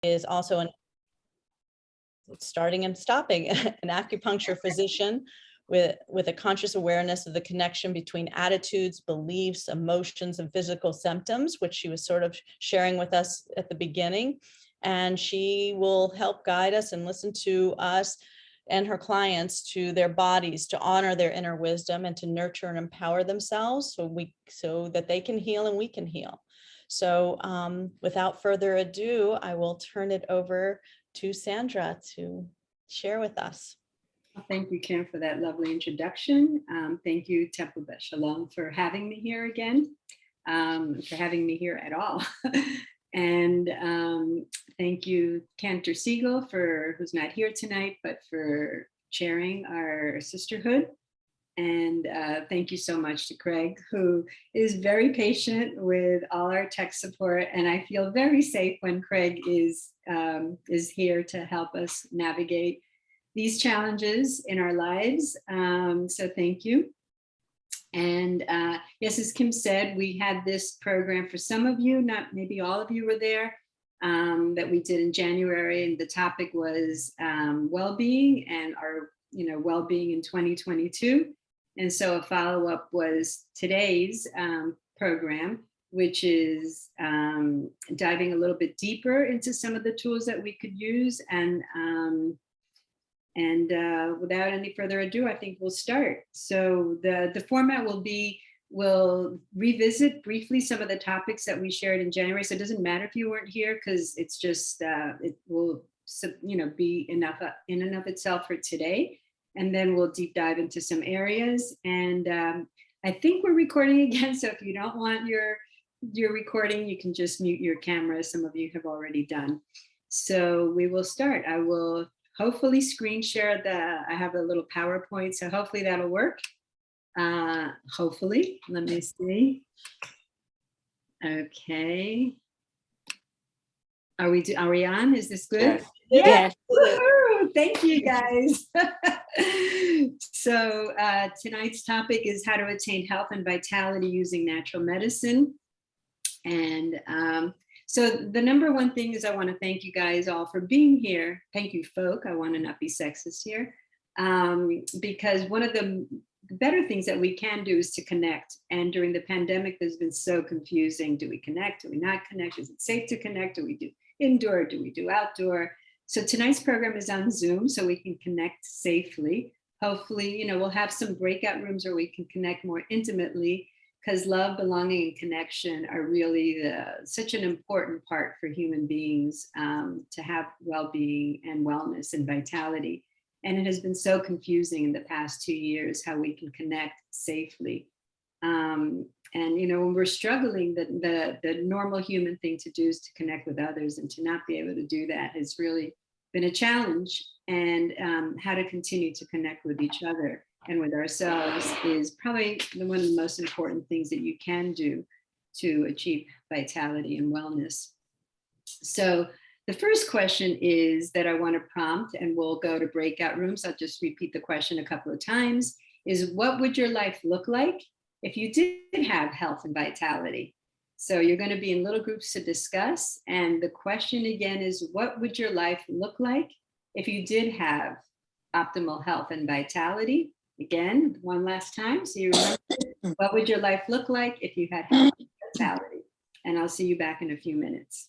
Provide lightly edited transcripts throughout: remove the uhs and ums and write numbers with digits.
is also an starting and stopping an acupuncture physician with a conscious awareness of the connection between attitudes, beliefs, emotions, and physical symptoms, which she was sort of sharing with us at the beginning. And she will help guide us and listen to us and her clients, to their bodies, to honor their inner wisdom and to nurture and empower themselves so that they can heal and we can heal. So without further ado, I will turn it over to Sandra to share with us. Well, thank you, Kim, for that lovely introduction. Thank you, Temple Bet Shalom, for having me here again, for having me here at all. And thank you, Cantor Siegel, who's not here tonight, but for chairing our sisterhood. And thank you so much to Craig, who is very patient with all our tech support. And I feel very safe when Craig is here to help us navigate these challenges in our lives. So thank you. And yes, as Kim said, we had this program for some of you, not maybe all of you were there, that we did in January. And the topic was well-being and our well-being in 2022. And so a follow-up was today's program, which is diving a little bit deeper into some of the tools that we could use. And without any further ado, I think we'll start. So the format will be, we'll revisit briefly some of the topics that we shared in January. So it doesn't matter if you weren't here, because it's just, it will be enough in and of itself for today. And then we'll deep dive into some areas. And I think we're recording again. So if you don't want your recording, you can just mute your camera. Some of you have already done. So we will start. I will hopefully screen share I have a little PowerPoint. So hopefully that'll work. Hopefully, let me see. Okay. Are we on? Is this good? Yes. Woo-hoo! Thank you, guys. So tonight's topic is how to attain health and vitality using natural medicine. And so the number one thing is I want to thank you guys all for being here. Thank you, folk. I want to not be sexist here. Because one of the better things that we can do is to connect. And during the pandemic, there's been so confusing. Do we connect? Do we not connect? Is it safe to connect? Do we do indoor? Do we do outdoor? So tonight's program is on Zoom, so we can connect safely. Hopefully, we'll have some breakout rooms where we can connect more intimately, because love, belonging, and connection are really such an important part for human beings to have well-being and wellness and vitality. And it has been so confusing in the past 2 years how we can connect safely. And when we're struggling, the normal human thing to do is to connect with others, and to not be able to do that has really been a challenge. And how to continue to connect with each other and with ourselves is probably one of the most important things that you can do to achieve vitality and wellness. So the first question is that I want to prompt, and we'll go to breakout rooms. I'll just repeat the question a couple of times, is what would your life look like if you did have health and vitality? So you're going to be in little groups to discuss. And the question again is, what would your life look like if you did have optimal health and vitality? Again, one last time. So you remember, what would your life look like if you had health and vitality? And I'll see you back in a few minutes.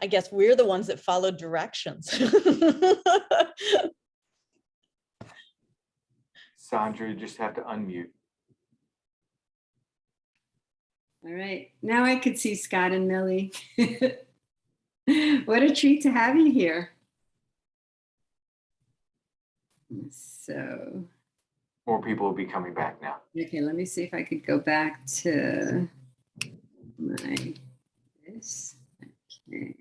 I guess we're the ones that follow directions. Sandra, you just have to unmute. All right, now I could see Scott and Millie. What a treat to have you here. So, More people will be coming back now. okay, let me see if I could go back to this. Okay.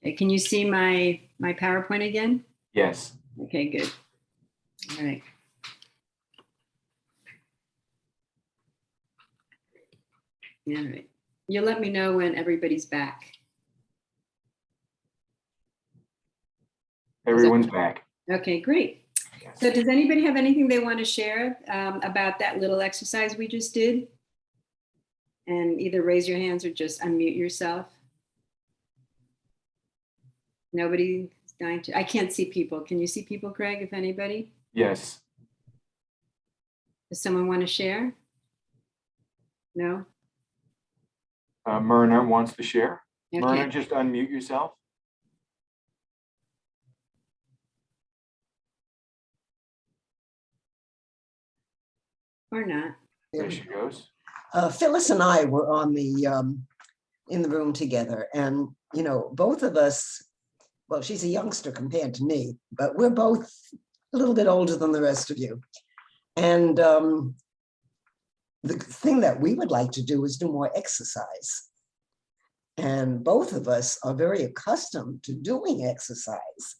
Okay, can you see my PowerPoint again? Yes. Okay, good. All right. All right. You'll let me know when everybody's back. Everyone's back. Okay, great. Yes. So does anybody have anything they want to share about that little exercise we just did? And either raise your hands or just unmute yourself. Nobody is dying to, I can't see people. Can you see people, Craig, if anybody? Yes. Does someone want to share? No? Myrna wants to share. Okay. Myrna, just unmute yourself. Or not? There she goes. Phyllis and I were on the in the room together, and you know, both of us. Well, she's a youngster compared to me, but we're both a little bit older than the rest of you. And the thing that we would like to do is do more exercise. And both of us are very accustomed to doing exercise.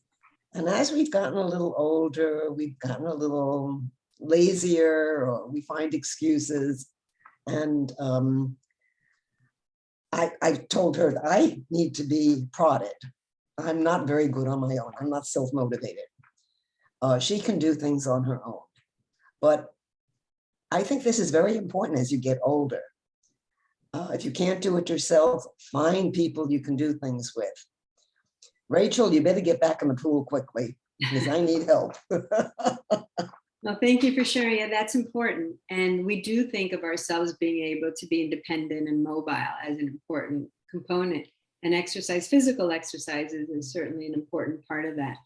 And as we've gotten a little older, we've gotten a little lazier, or we find excuses. And I told her that I need to be prodded. I'm not very good on my own. I'm not self-motivated. She can do things on her own. But I think this is very important as you get older. If you can't do it yourself, find people you can do things with. Rachel, you better get back in the pool quickly because I need help. Well, thank you for sharing. Yeah, that's important. And we do think of ourselves being able to be independent and mobile as an important component. And exercise, physical exercises is certainly an important part of that.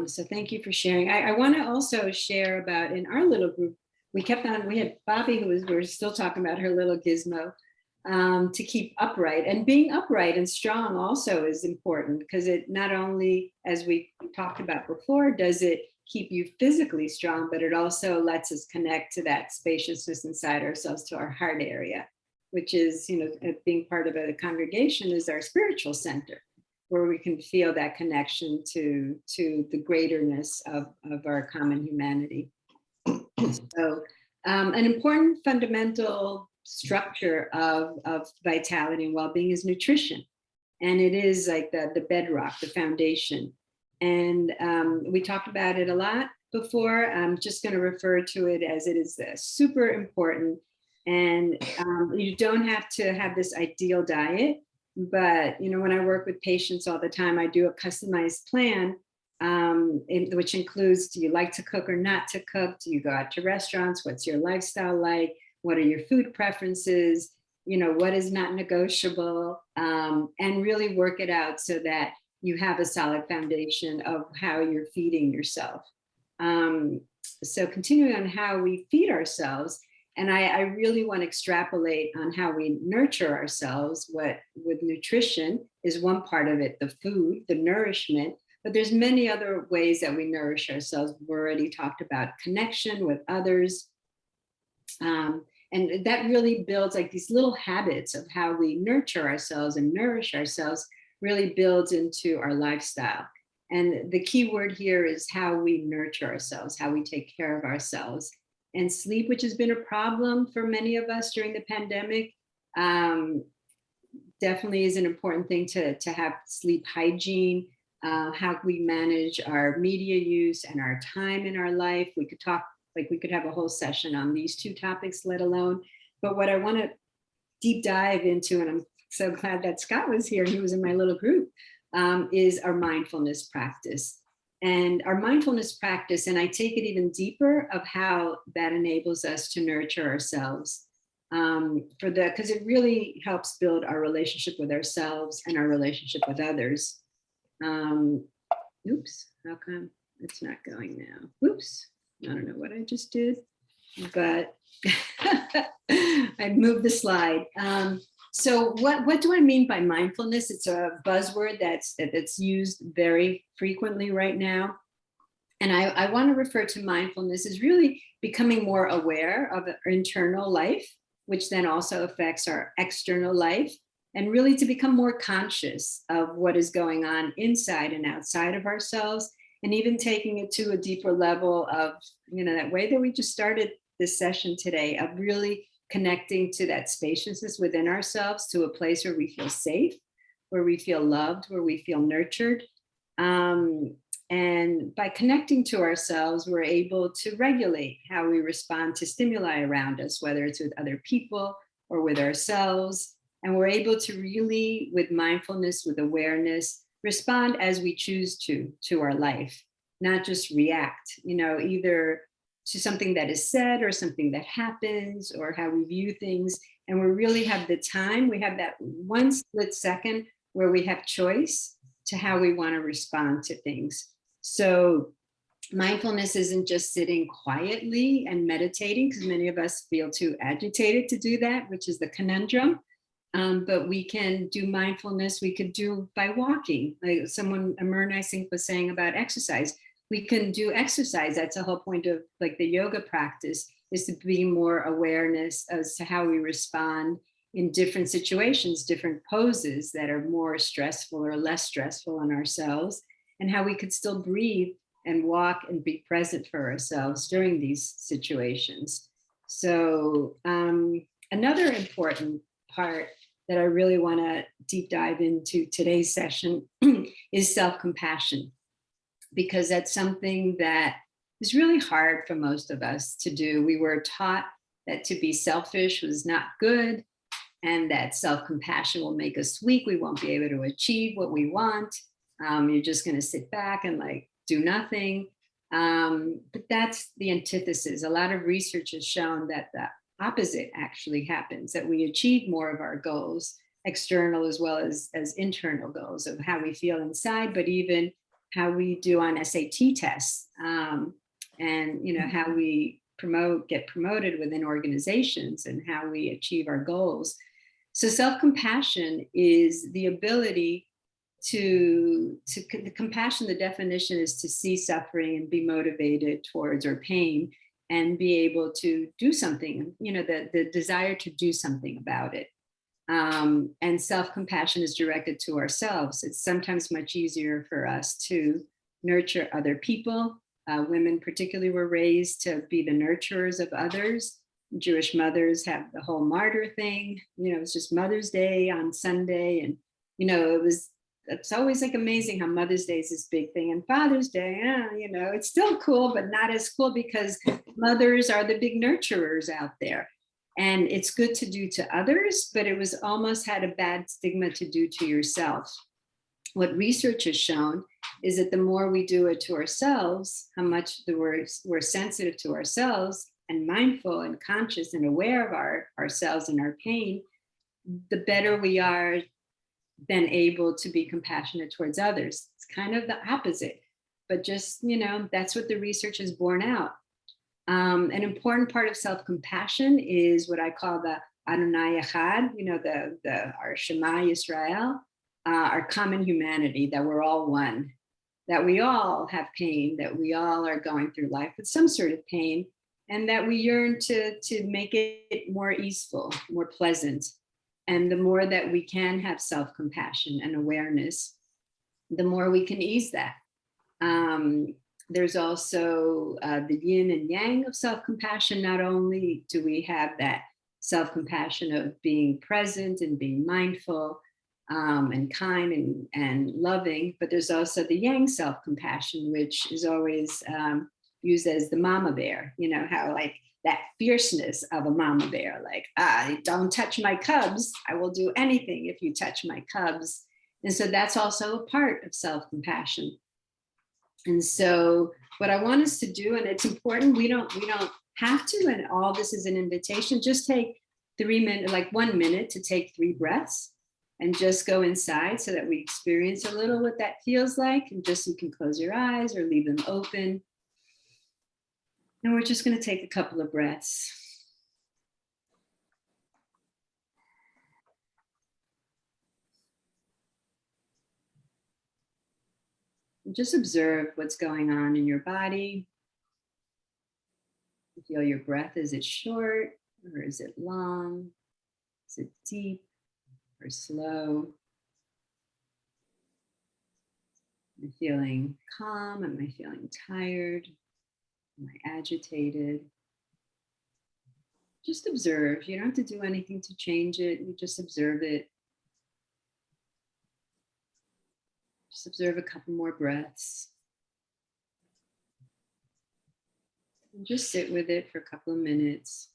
So thank you for sharing. I want to also share about in our little group, we had Bobby, we were still talking about her little gizmo, to keep upright. And being upright and strong also is important because it not only, as we talked about before, does it keep you physically strong, but it also lets us connect to that spaciousness inside ourselves, to our heart area, which is, you know, being part of a congregation is our spiritual center, where we can feel that connection to the greaterness of our common humanity. So an important fundamental structure of vitality and well-being is nutrition. And it is like the bedrock, the foundation. And we talked about it a lot before. I'm just going to refer to it as it is super important. And you don't have to have this ideal diet, but you know, when I work with patients all the time, I do a customized plan, which includes, do you like to cook or not to cook? Do you go out to restaurants? What's your lifestyle like? What are your food preferences? You know, what is not negotiable? And really work it out so that you have a solid foundation of how you're feeding yourself. So continuing on how we feed ourselves, and I really want to extrapolate on how we nurture ourselves. What with nutrition is one part of it, the food, the nourishment, but there's many other ways that we nourish ourselves. We've already talked about connection with others. And that really builds like these little habits of how we nurture ourselves and nourish ourselves really builds into our lifestyle. And the key word here is how we nurture ourselves, how we take care of ourselves. And sleep, which has been a problem for many of us during the pandemic, definitely is an important thing to have sleep hygiene, how we manage our media use and our time in our life. We could talk, like we could have a whole session on these two topics, let alone. But what I want to deep dive into, and I'm so glad that Scott was here, he was in my little group, is our mindfulness practice. And our mindfulness practice, and I take it even deeper of how that enables us to nurture ourselves. because it really helps build our relationship with ourselves and our relationship with others. Oops, how come it's not going now? Oops, I don't know what I just did, but I moved the slide. So what do I mean by mindfulness? It's a buzzword that's used very frequently right now. And I want to refer to mindfulness as really becoming more aware of our internal life, which then also affects our external life, and really to become more conscious of what is going on inside and outside of ourselves, and even taking it to a deeper level of, that way that we just started this session today, of really connecting to that spaciousness within ourselves, to a place where we feel safe, where we feel loved, where we feel nurtured. And by connecting to ourselves, we're able to regulate how we respond to stimuli around us, whether it's with other people or with ourselves. And we're able to really, with mindfulness, with awareness, respond as we choose to our life, not just react, either to something that is said or something that happens or how we view things. And we really have the time, we have that one split second where we have choice to how we want to respond to things. So mindfulness isn't just sitting quietly and meditating, because many of us feel too agitated to do that, which is the conundrum. But we can do mindfulness, we could do by walking, like Amern, I think, was saying about exercise. We can do exercise. That's the whole point of like the yoga practice, is to be more awareness as to how we respond in different situations, different poses that are more stressful or less stressful on ourselves, and how we could still breathe and walk and be present for ourselves during these situations. So another important part that I really want to deep dive into today's session is self-compassion, because that's something that is really hard for most of us to do. We were taught that to be selfish was not good, and that self-compassion will make us weak. We won't be able to achieve what we want. You're just going to sit back and like do nothing. But that's the antithesis. A lot of research has shown that the opposite actually happens, that we achieve more of our goals, external as well as internal goals of how we feel inside, but even how we do on SAT tests, and how we get promoted within organizations and how we achieve our goals. So self-compassion is the ability to the compassion, the definition is to see suffering and be motivated towards, or pain, and be able to do something, the desire to do something about it. And self-compassion is directed to ourselves. It's sometimes much easier for us to nurture other people. Women particularly were raised to be the nurturers of others. Jewish mothers have the whole martyr thing. It's just Mother's Day on Sunday. And, it's always like amazing how Mother's Day is this big thing, and Father's Day, it's still cool, but not as cool, because mothers are the big nurturers out there. And it's good to do to others, but it was almost had a bad stigma to do to yourself. What research has shown is that the more we do it to ourselves, how much we're sensitive to ourselves and mindful and conscious and aware of ourselves and our pain, the better we are then able to be compassionate towards others. It's kind of the opposite, but just, that's what the research has borne out. An important part of self-compassion is what I call the Adonai Echad, our Shema Yisrael, our common humanity, that we're all one, that we all have pain, that we all are going through life with some sort of pain, and that we yearn to make it more easeful, more pleasant. And the more that we can have self-compassion and awareness, the more we can ease that. There's also the yin and yang of self-compassion. Not only do we have that self-compassion of being present and being mindful and kind and loving, but there's also the yang self-compassion, which is always used as the mama bear, how like that fierceness of a mama bear, like, don't touch my cubs. I will do anything if you touch my cubs. And so that's also a part of self-compassion. And so what I want us to do, and it's important, we don't have to, and all this is an invitation, just take like 1 minute to take 3 breaths and just go inside so that we experience a little what that feels like. And just you can close your eyes or leave them open. And we're just going to take a couple of breaths. And just observe what's going on in your body. Feel your breath. Is it short or is it long? Is it deep or slow? Am I feeling calm? Am I feeling tired? Am I agitated? Just observe. You don't have to do anything to change it. You just observe it. Just observe a couple more breaths. And just sit with it for a couple of minutes.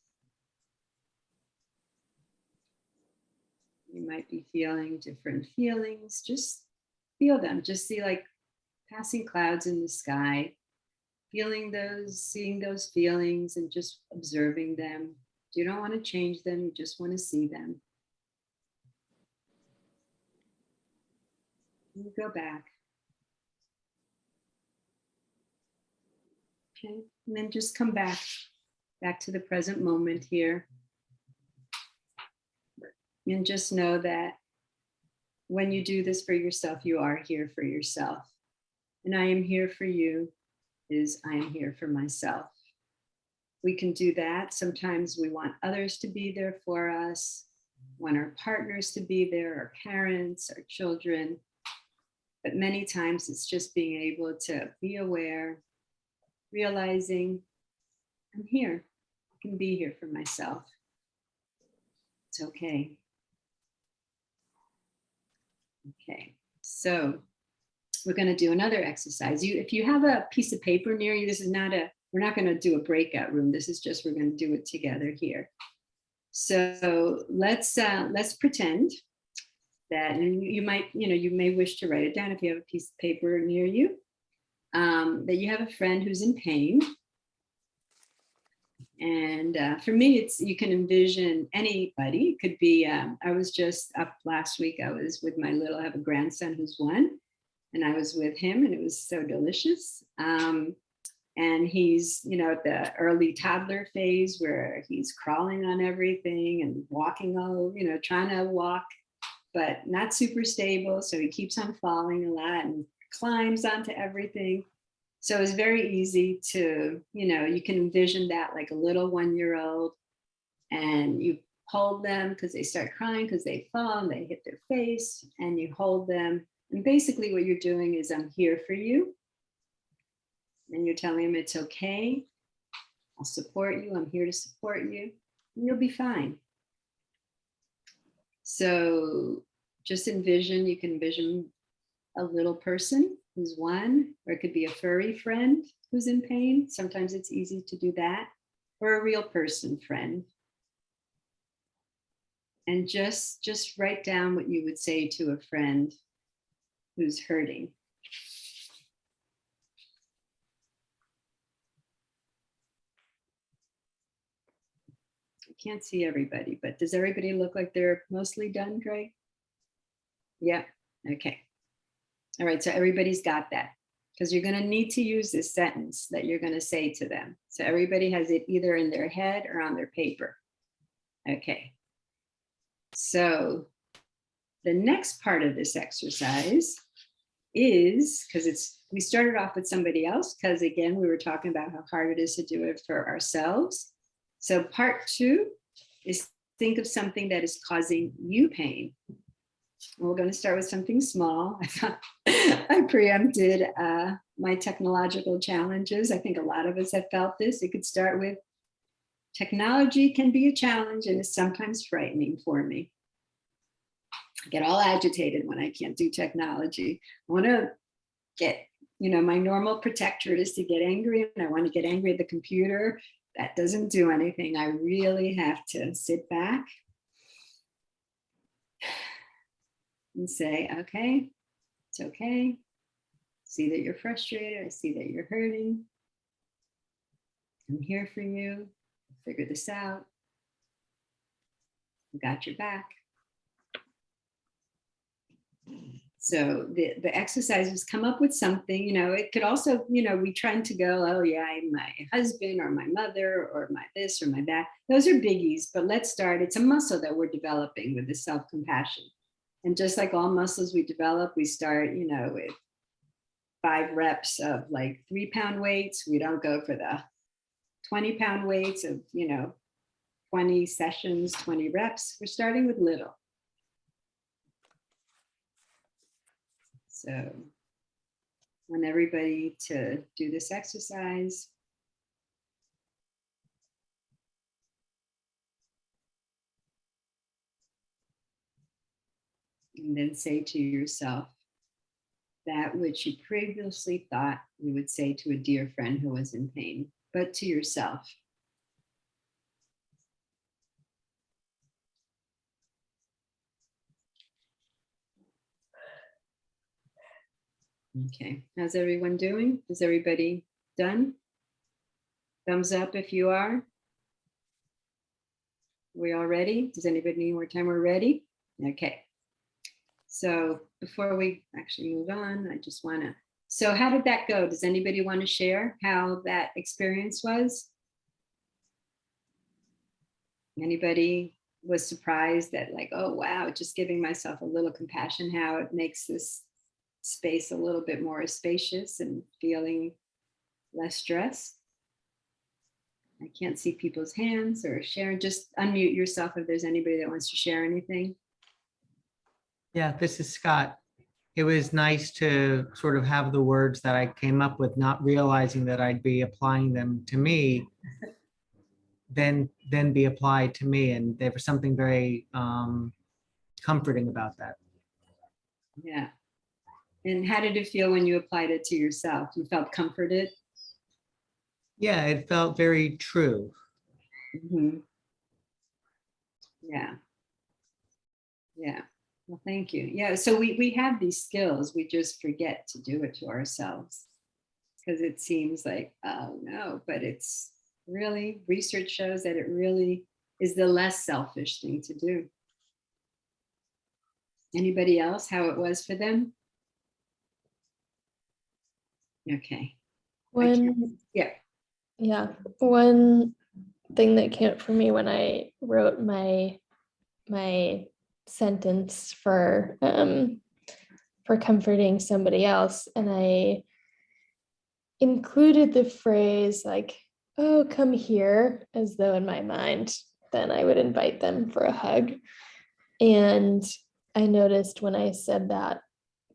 You might be feeling different feelings. Just feel them. Just see like passing clouds in the sky. Feeling those, seeing those feelings and just observing them. You don't want to change them. You just want to see them. And you go back. Okay, and then just come back to the present moment here. And just know that when you do this for yourself, you are here for yourself. And I am here for you is I am here for myself. We can do that. Sometimes we want others to be there for us, want our partners to be there, our parents, our children. But many times it's just being able to be aware, realizing I'm here. I can be here for myself. It's okay. Okay, so we're going to do another exercise. If you have a piece of paper near you, this is not we're not going to do a breakout room. This is just, we're going to do it together here. So let's pretend that, and you may wish to write it down if you have a piece of paper near you, that you have a friend who's in pain. And for me, you can envision anybody. It could be, I was just up last week, I was with I have a grandson who's 1, and I was with him and it was so delicious. And he's, at the early toddler phase where he's crawling on everything and walking all, trying to walk, but not super stable. So he keeps on falling a lot and climbs onto everything. So it's very easy to, you can envision that like a little 1-year-old, and you hold them because they start crying because they fall and they hit their face, and you hold them. And basically what you're doing is, I'm here for you. And you're telling them it's okay. I'll support you. I'm here to support you. And you'll be fine. So just envision, you can envision a little person who's 1, or it could be a furry friend who's in pain. Sometimes it's easy to do that, or a real person friend. And just write down what you would say to a friend who's hurting. I can't see everybody, but does everybody look like they're mostly done, Greg? Yeah, okay. All right, so everybody's got that, because you're going to need to use this sentence that you're going to say to them. So everybody has it either in their head or on their paper. Okay. So the next part of this exercise is, because we started off with somebody else, because again, we were talking about how hard it is to do it for ourselves. So part 2 is think of something that is causing you pain. We're going to start with something small. I preempted my technological challenges. I think a lot of us have felt this. It could start with, technology can be a challenge and is sometimes frightening for me. I get all agitated when I can't do technology. I want to get, my normal protector is to get angry, and I want to get angry at the computer. That doesn't do anything. I really have to sit back and say, okay, it's okay. See that you're frustrated. I see that you're hurting. I'm here for you. Figure this out. We got your back. So the exercises come up with something, you know, it could also, you know, we trying to go, oh yeah, I'm my husband or my mother or my this or my that. Those are biggies, but let's start. It's a muscle that we're developing with the self-compassion. And just like all muscles we develop, we start, you know, with 5 reps of like 3-pound weights. We don't go for the 20-pound weights of, you know, 20 sessions, 20 reps. We're starting with little. So I want everybody to do this exercise. And then say to yourself that which you previously thought you would say to a dear friend who was in pain, but to yourself. Okay, how's everyone doing? Is everybody done? Thumbs up if you are. We all ready? Does anybody need more time? We're ready? Okay. So before we actually move on, I just want to, so how did that go? Does anybody want to share how that experience was? Anybody was surprised that like, oh, wow, just giving myself a little compassion, how it makes this space a little bit more spacious and feeling less stressed? I can't see people's hands or share. Just unmute yourself if there's anybody that wants to share anything. Yeah, this is Scott. It was nice to sort of have the words that I came up with, not realizing that I'd be applying them to me, then be applied to me. And there was something very comforting about that. Yeah. And how did it feel when you applied it to yourself? You felt comforted? Yeah, it felt very true. Mm-hmm. Yeah. Yeah. Well, thank you. Yeah. So we have these skills. We just forget to do it to ourselves because it seems like, oh no, but it's really, research shows that it really is the less selfish thing to do. Anybody else, how it was for them? Okay. Yeah. Yeah. One thing that came up for me when I wrote my sentence for comforting somebody else, and I included the phrase like, oh, come here, as though in my mind then I would invite them for a hug. And I noticed when I said that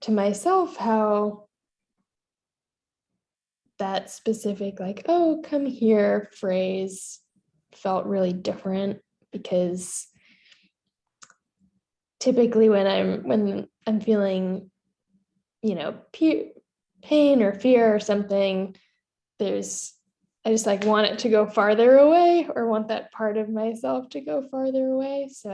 to myself how that specific like, oh, come here phrase felt really different, because typically when I'm feeling, you know, pain or fear or something, I just like want it to go farther away, or want that part of myself to go farther away. So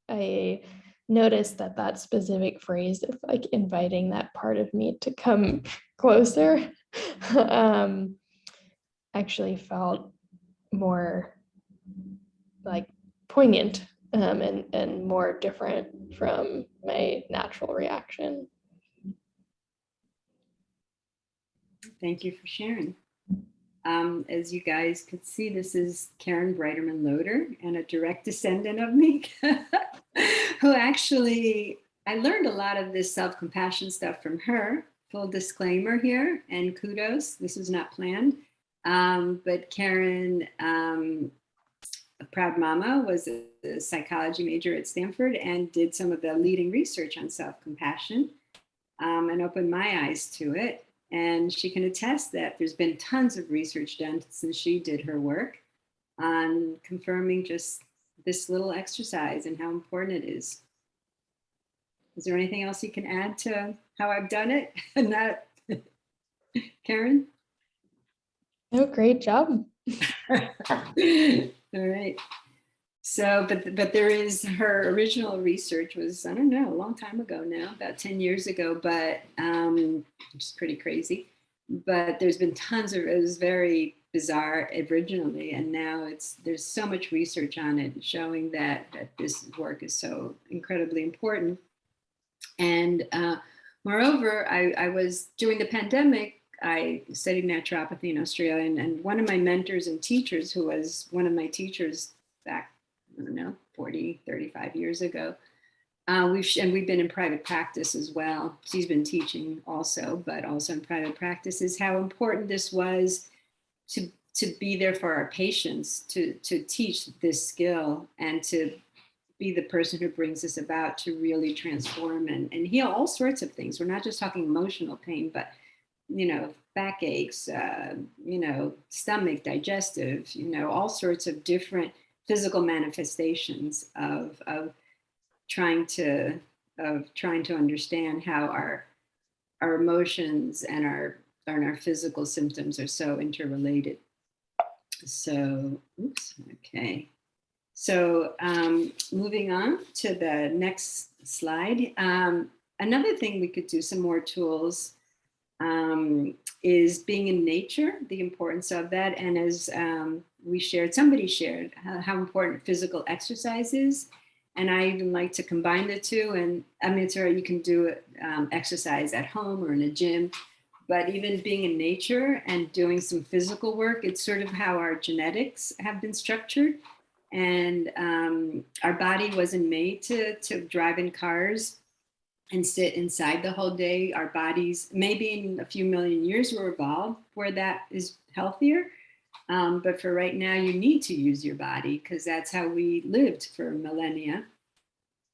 I noticed that specific phrase of like inviting that part of me to come closer actually felt more like poignant and more different from my natural reaction. Thank you for sharing. As you guys could see, this is Karen Breiterman Loader, and a direct descendant of me, who actually, I learned a lot of this self-compassion stuff from her. Full disclaimer here, and kudos, this was not planned. But Karen, a proud mama, was a psychology major at Stanford and did some of the leading research on self-compassion, and opened my eyes to it. And she can attest that there's been tons of research done since she did her work on confirming just this little exercise and how important it is. Is there anything else you can add to how I've done it? And that, Karen? Oh, great job. All right. So, but there is, her original research was, I don't know, a long time ago now, about 10 years ago, but which is pretty crazy. But there's been tons of, it was very bizarre originally, and now there's so much research on it showing that this work is so incredibly important. And moreover, I was, during the pandemic, I studied naturopathy in Australia, and one of my mentors and teachers, who was one of my teachers back, I don't know, 40, 35 years ago, we've been in private practice as well. She's been teaching also, but also in private practice, is how important this was to be there for our patients, to teach this skill, and to be the person who brings this about to really transform and heal all sorts of things. We're not just talking emotional pain, but, you know, backaches, you know, stomach, digestive, you know, all sorts of different physical manifestations of trying to understand how our emotions and our physical symptoms are so interrelated. So, oops, okay. So moving on to the next slide. Another thing we could do, some more tools, is being in nature, the importance of that. And as somebody shared how important physical exercise is. And I even like to combine the two. And I mean, it's right, you can do exercise at home or in a gym, but even being in nature and doing some physical work, it's sort of how our genetics have been structured. And our body wasn't made to drive in cars and sit inside the whole day. Our bodies, maybe in a few million years, will evolve where that is healthier. But for right now, you need to use your body because that's how we lived for millennia.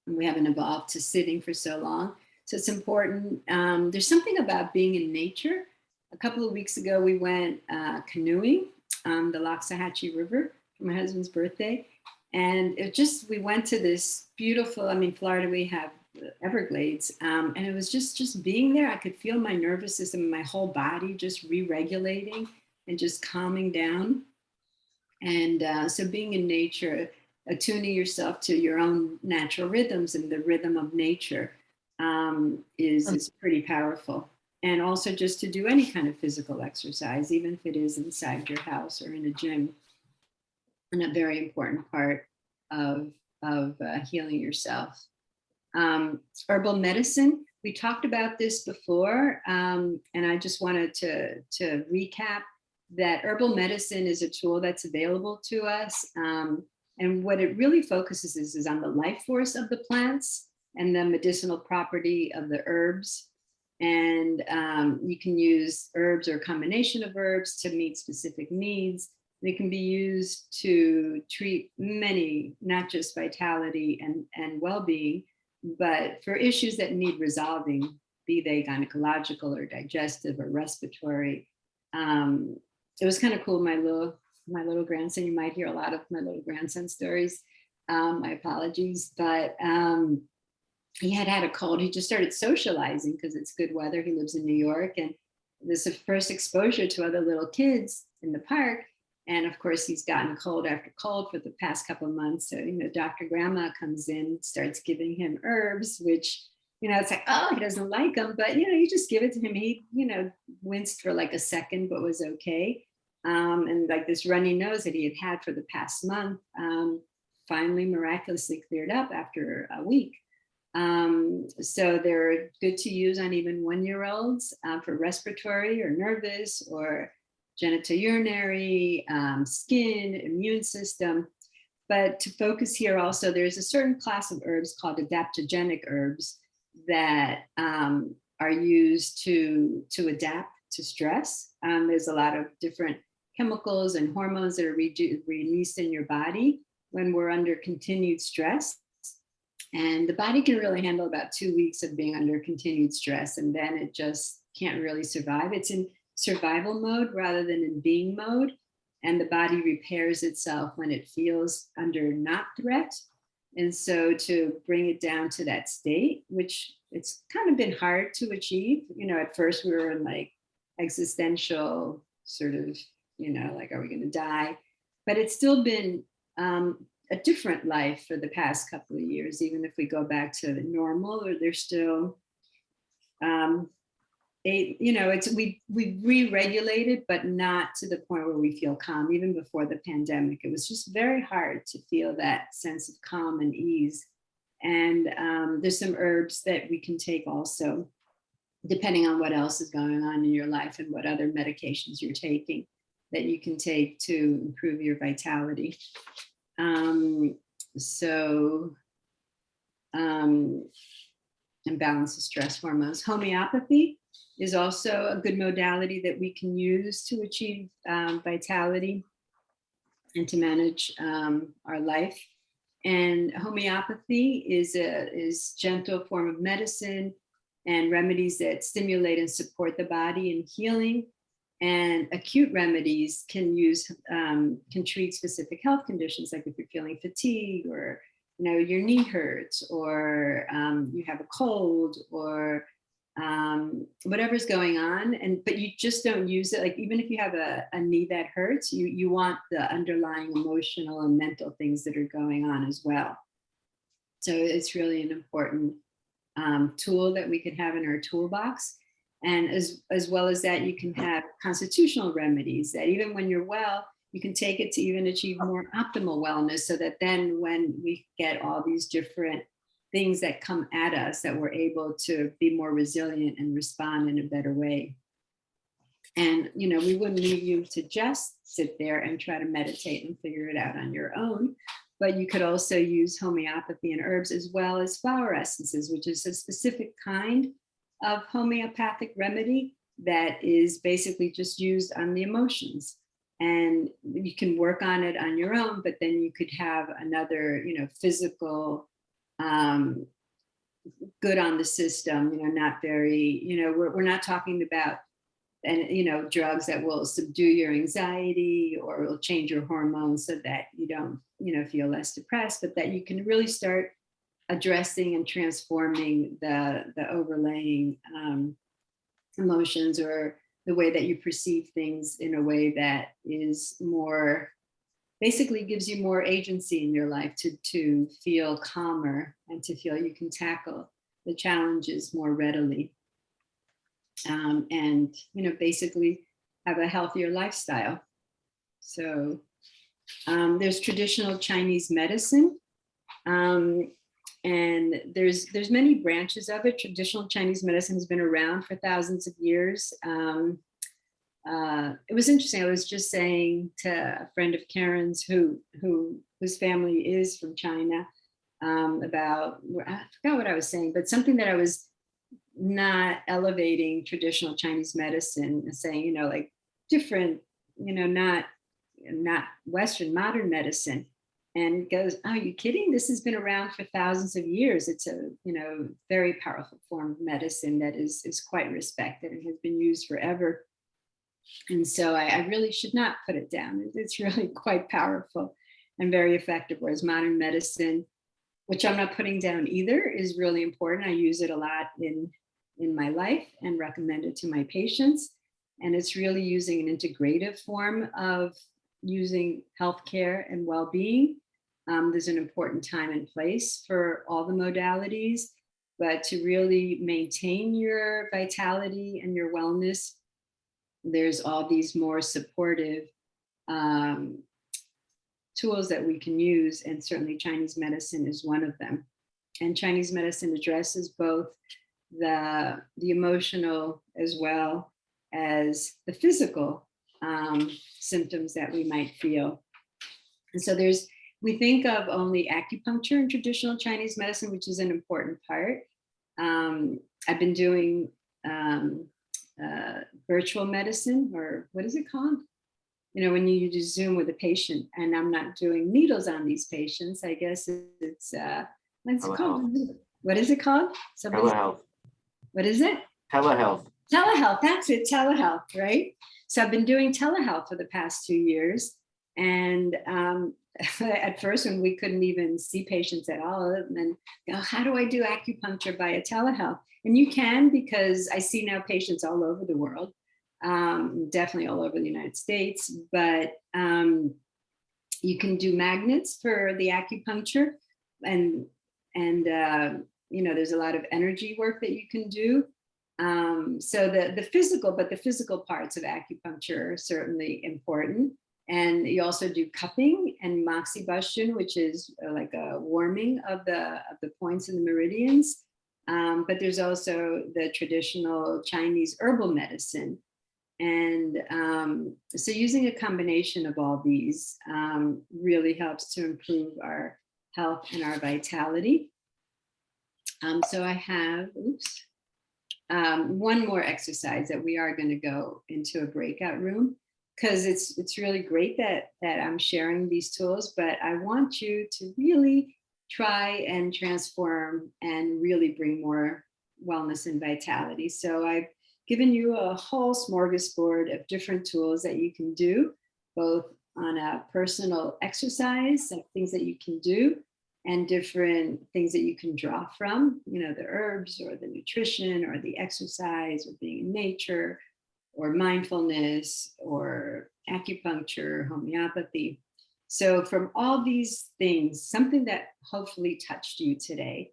And we haven't evolved to sitting for so long. So it's important. There's something about being in nature. A couple of weeks ago, we went canoeing on the Loxahatchee River for my husband's birthday. And we went to this beautiful, I mean, Florida, we have Everglades. And it was just being there. I could feel my nervous system, my whole body just re-regulating and just calming down. And so being in nature, attuning yourself to your own natural rhythms and the rhythm of nature is pretty powerful. And also just to do any kind of physical exercise, even if it is inside your house or in a gym, and a very important part of healing yourself. Herbal medicine, we talked about this before, and I just wanted to recap that herbal medicine is a tool that's available to us. And what it really focuses is on the life force of the plants and the medicinal property of the herbs. And you can use herbs or a combination of herbs to meet specific needs. They can be used to treat many, not just vitality and well-being, but for issues that need resolving, be they gynecological or digestive or respiratory. It was kind of cool. My little grandson, you might hear a lot of my little grandson stories. My apologies, but he had a cold. He just started socializing because it's good weather. He lives in New York, and this is the first exposure to other little kids in the park. And of course, he's gotten cold after cold for the past couple of months. So, you know, Dr. Grandma comes in, starts giving him herbs, which, you know, it's like, oh, he doesn't like them, but, you know, you just give it to him. He, you know, winced for like a second, but was okay. And like this runny nose that he had for the past month, finally miraculously cleared up after a week. So they're good to use on even 1-year-olds for respiratory or nervous or genitourinary, skin, immune system. But to focus here also, there's a certain class of herbs called adaptogenic herbs that are used to adapt to stress. There's a lot of different chemicals and hormones that are released in your body when we're under continued stress. And the body can really handle about 2 weeks of being under continued stress, and then it just can't really survive. It's in survival mode rather than in being mode. And the body repairs itself when it feels under not threat. And so to bring it down to that state, which it's kind of been hard to achieve, you know, at first we were in like existential sort of, you know, like, are we going to die? But it's still been a different life for the past couple of years. Even if we go back to the normal, or there's still we re-regulated, but not to the point where we feel calm. Even before the pandemic, it was just very hard to feel that sense of calm and ease. And there's some herbs that we can take also, depending on what else is going on in your life and what other medications you're taking, that you can take to improve your vitality. And balance the stress hormones. Homeopathy is also a good modality that we can use to achieve vitality and to manage our life. And homeopathy is gentle form of medicine and remedies that stimulate and support the body in healing. And acute remedies can treat specific health conditions, like if you're feeling fatigue, or your knee hurts, or you have a cold, or whatever's going on. But you just don't use it. Like, even if you have a knee that hurts, you want the underlying emotional and mental things that are going on as well. So it's really an important tool that we could have in our toolbox. And as well as that, you can have constitutional remedies that even when you're well, you can take it to even achieve more optimal wellness, so that then when we get all these different things that come at us, that we're able to be more resilient and respond in a better way. And, we wouldn't leave you to just sit there and try to meditate and figure it out on your own, but you could also use homeopathy and herbs, as well as flower essences, which is a specific kind of homeopathic remedy that is basically just used on the emotions. And you can work on it on your own, but then you could have another, physical good on the system, not very, we're not talking about, drugs that will subdue your anxiety or will change your hormones so that you don't, feel less depressed, but that you can really start addressing and transforming the overlaying emotions, or the way that you perceive things, in a way that is more, basically gives you more agency in your life to feel calmer and to feel you can tackle the challenges more readily. And, basically have a healthier lifestyle. So there's traditional Chinese medicine. And there's many branches of it. Traditional Chinese medicine has been around for thousands of years. It was interesting. I was just saying to a friend of Karen's whose family is from China, about, I forgot what I was saying, but something that I was not elevating traditional Chinese medicine and saying, like different, not Western modern medicine. And goes, oh, are you kidding? This has been around for thousands of years. It's a, very powerful form of medicine that is quite respected and has been used forever. And so I really should not put it down. It's really quite powerful and very effective. Whereas modern medicine, which I'm not putting down either, is really important. I use it a lot in my life and recommend it to my patients. And it's really using an integrative form of using healthcare and well-being. There's an important time and place for all the modalities, but to really maintain your vitality and your wellness, there's all these more supportive tools that we can use, and certainly Chinese medicine is one of them. And Chinese medicine addresses both the emotional as well as the physical symptoms that we might feel. And so we think of only acupuncture in traditional Chinese medicine, which is an important part. I've been doing virtual medicine, or what is it called? When you do Zoom with a patient, and I'm not doing needles on these patients. I guess it's what's it called? What is it called? Telehealth. What is it? Telehealth. Telehealth, that's it, telehealth, right? So I've been doing telehealth for the past 2 years. And at first, when we couldn't even see patients at all, and then how do I do acupuncture via telehealth? And you can, because I see now patients all over the world, definitely all over the United States, but you can do magnets for the acupuncture, and there's a lot of energy work that you can do. So the physical, but the physical parts of acupuncture are certainly important. And you also do cupping and moxibustion, which is like a warming of the points in the meridians. But there's also the traditional Chinese herbal medicine. And so using a combination of all these really helps to improve our health and our vitality. So I have, one more exercise that we are going to go into a breakout room, because it's really great that I'm sharing these tools, but I want you to really try and transform and really bring more wellness and vitality. So I've given you a whole smorgasbord of different tools that you can do, both on a personal exercise, like things that you can do, and different things that you can draw from, the herbs or the nutrition or the exercise or being in nature or mindfulness or acupuncture, homeopathy. So from all these things, something that hopefully touched you today.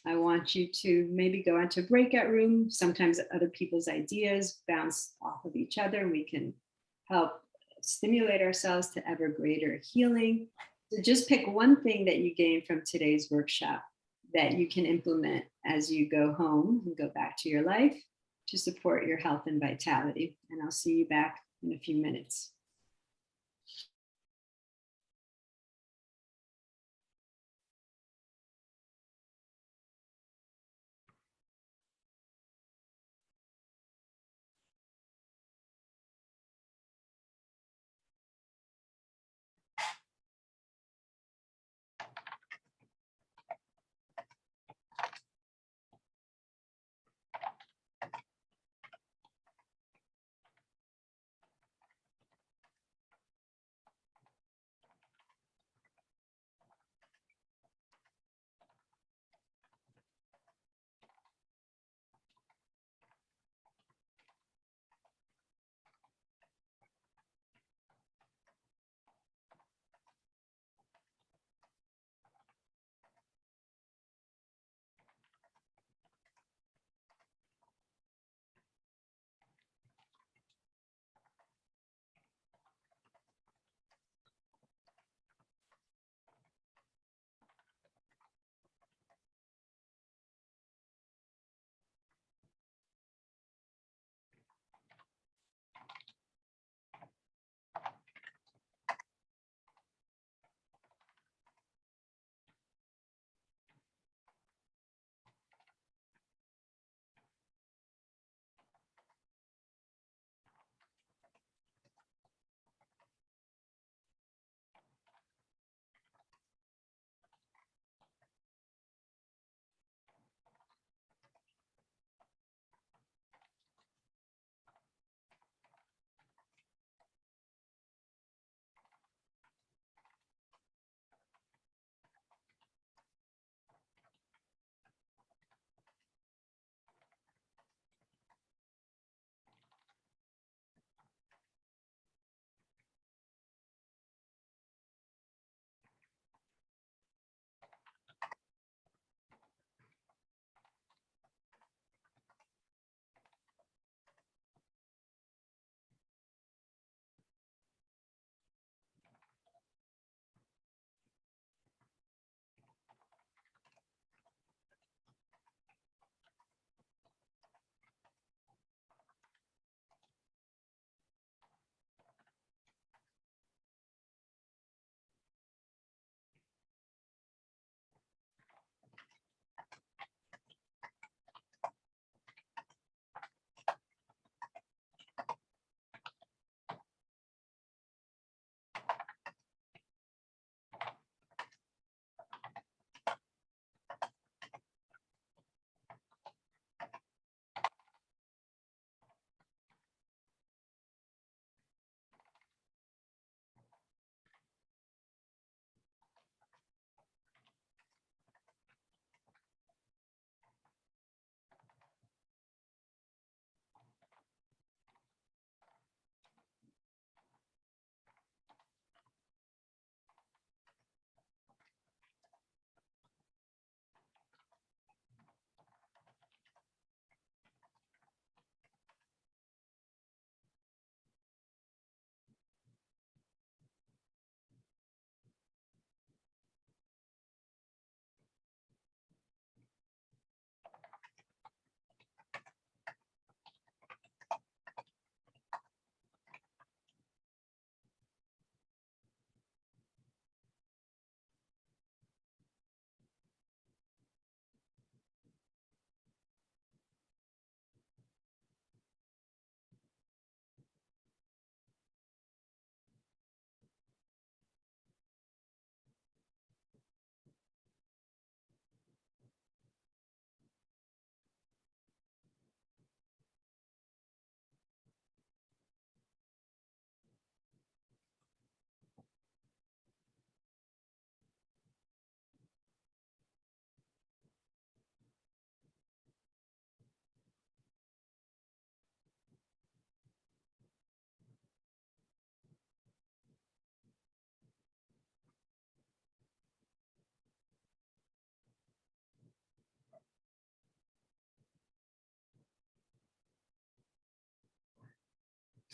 I want you to maybe go into a breakout room. Sometimes other people's ideas bounce off of each other and we can help stimulate ourselves to ever greater healing. So just pick one thing that you gain from today's workshop that you can implement as you go home and go back to your life to support your health and vitality. And I'll see you back in a few minutes.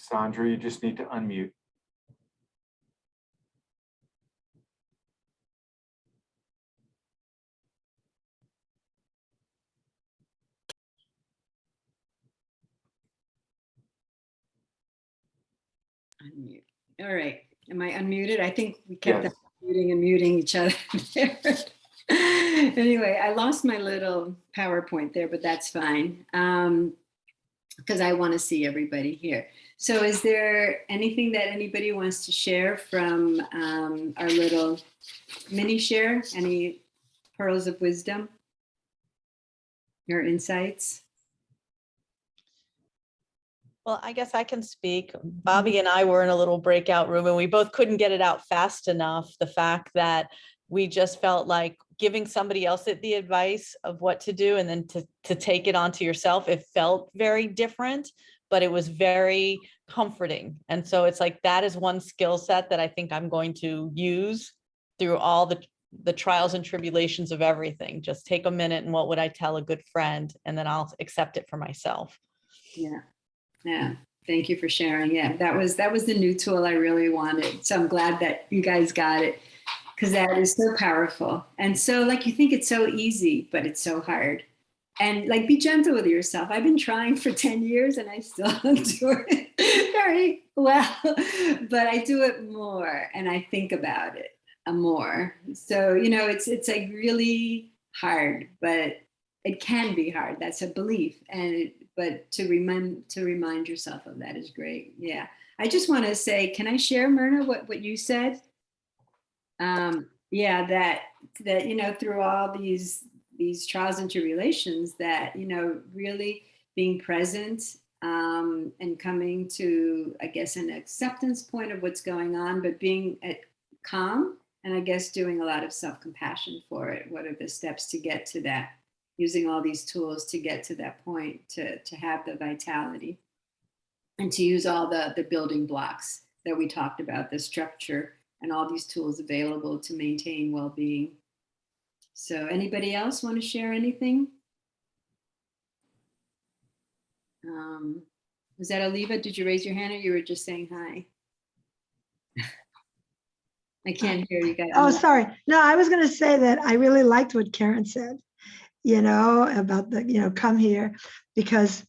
Sandra, you just need to unmute. Unmute. All right. Am I unmuted? I think we kept Yes. muting and muting each other there. Anyway, I lost my little PowerPoint there, but that's fine. Because I want to see everybody here. So is there anything that anybody wants to share from our little mini share? Any pearls of wisdom or insights? Well, I guess I can speak. Bobby and I were in a little breakout room and we both couldn't get it out fast enough. The fact that we just felt like giving somebody else the advice of what to do and then to take it onto yourself, it felt very different, but it was very comforting. And so it's like, that is one skill set that I think I'm going to use through all the trials and tribulations of everything. Just take a minute and what would I tell a good friend? And then I'll accept it for myself. Yeah. Yeah. Thank you for sharing. Yeah, that was the new tool I really wanted. So I'm glad that you guys got it, because that is so powerful. And so like, you think it's so easy, but it's so hard. And like, be gentle with yourself. I've been trying for 10 years and I still don't do it very well, but I do it more and I think about it more. So, you know, it's like really hard, but it can be hard. That's a belief. But to remind yourself of that is great. Yeah. I just want to say, can I share, Myrna, what you said? Yeah, that, you know, through all these trials and tribulations, that, you know, really being present and coming to, I guess, an acceptance point of what's going on, but being calm, and I guess doing a lot of self-compassion for it. What are the steps to get to that? Using all these tools to get to that point, to have the vitality, and to use all the building blocks that we talked about, the structure and all these tools available to maintain well-being. So anybody else want to share anything? Was that Aliva? Did you raise your hand or you were just saying hi? I can't hear you guys. Oh, sorry. No, I was going to say that I really liked what Karen said, you know, about the, you know, come here, because,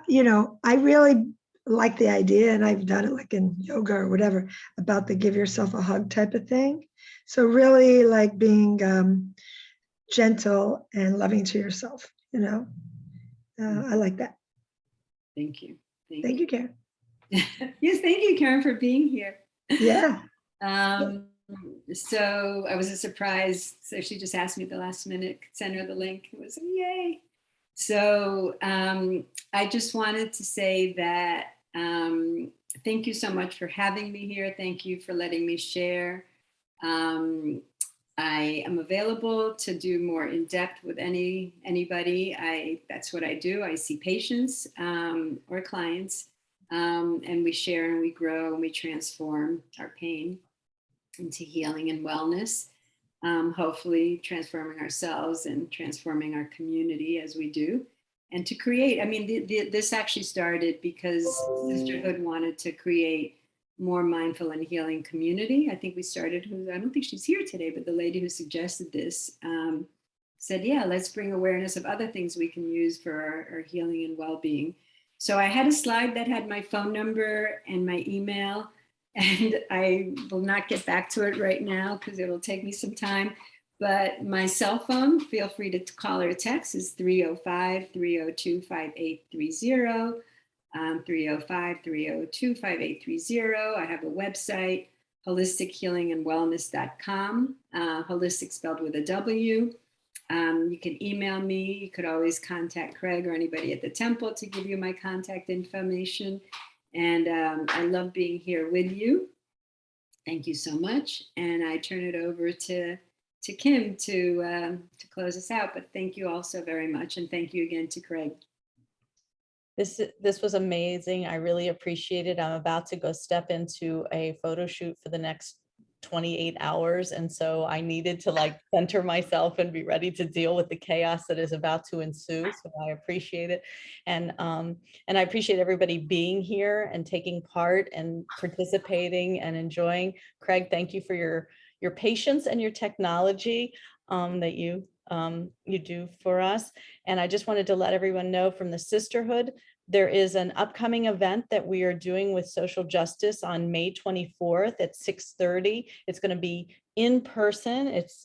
you know, I really like the idea, and I've done it like in yoga or whatever, about the give yourself a hug type of thing. So really like being gentle and loving to yourself, you know. I like that. Thank you. Thank you, Karen. Yes, thank you, Karen, for being here. Yeah. So I was a surprise. So she just asked me at the last minute, send her the link. It was yay. So I just wanted to say that thank you so much for having me here. Thank you for letting me share. I am available to do more in depth with anybody. That's what I do. I see patients or clients, and we share and we grow and we transform our pain into healing and wellness. Hopefully transforming ourselves and transforming our community as we do. And to create, I mean, this actually started because Sisterhood wanted to create more mindful and healing community. I think we started, I don't think she's here today, but the lady who suggested this said, yeah, let's bring awareness of other things we can use for our healing and well-being. So I had a slide that had my phone number and my email, and I will not get back to it right now because it'll take me some time. But my cell phone, feel free to call or text, is 305-302-5830. 305-302-5830. I have a website, holistichealingandwellness.com, holistic spelled with a W. You can email me. You could always contact Craig or anybody at the temple to give you my contact information. And I love being here with you. Thank you so much. And I turn it over to Kim to close us out. But thank you all so very much. And thank you again to Craig. This was amazing. I really appreciate it. I'm about to go step into a photo shoot for the next 28 hours. And so I needed to like center myself and be ready to deal with the chaos that is about to ensue. So I appreciate it. And I appreciate everybody being here and taking part and participating and enjoying. Craig, thank you for your patience and your technology that you do for us. And I just wanted to let everyone know from the Sisterhood, there is an upcoming event that we are doing with social justice on May 24th at 6:30. It's going to be in person. It's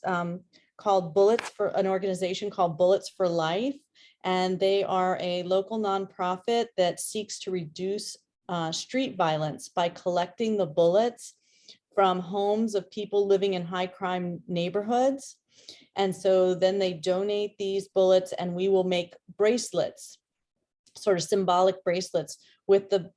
called Bullets for an organization called Bullets for Life. And they are a local nonprofit that seeks to reduce street violence by collecting the bullets from homes of people living in high crime neighborhoods. And so then they donate these bullets and we will make bracelets, sort of symbolic bracelets with the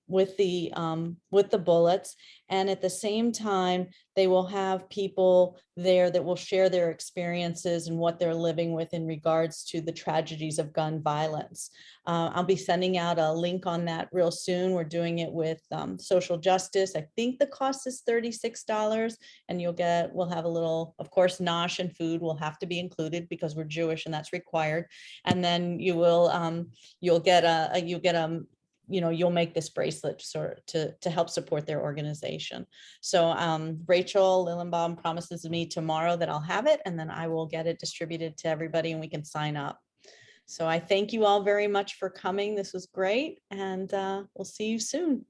bullets. And at the same time, they will have people there that will share their experiences and what they're living with in regards to the tragedies of gun violence. I'll be sending out a link on that real soon. We're doing it with social justice. I think the cost is $36, and we'll have a little, of course, nosh and food will have to be included because we're Jewish and that's required. And then you'll make this bracelet to help support their organization. So Rachel Lillenbaum promises me tomorrow that I'll have it, and then I will get it distributed to everybody and we can sign up. So I thank you all very much for coming. This was great, and we'll see you soon.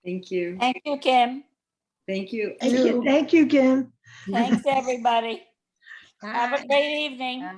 Thank you. Thank you, Kim. Thank you. Thank you, Kim. Thanks, everybody. Have a Bye. great evening. Yeah.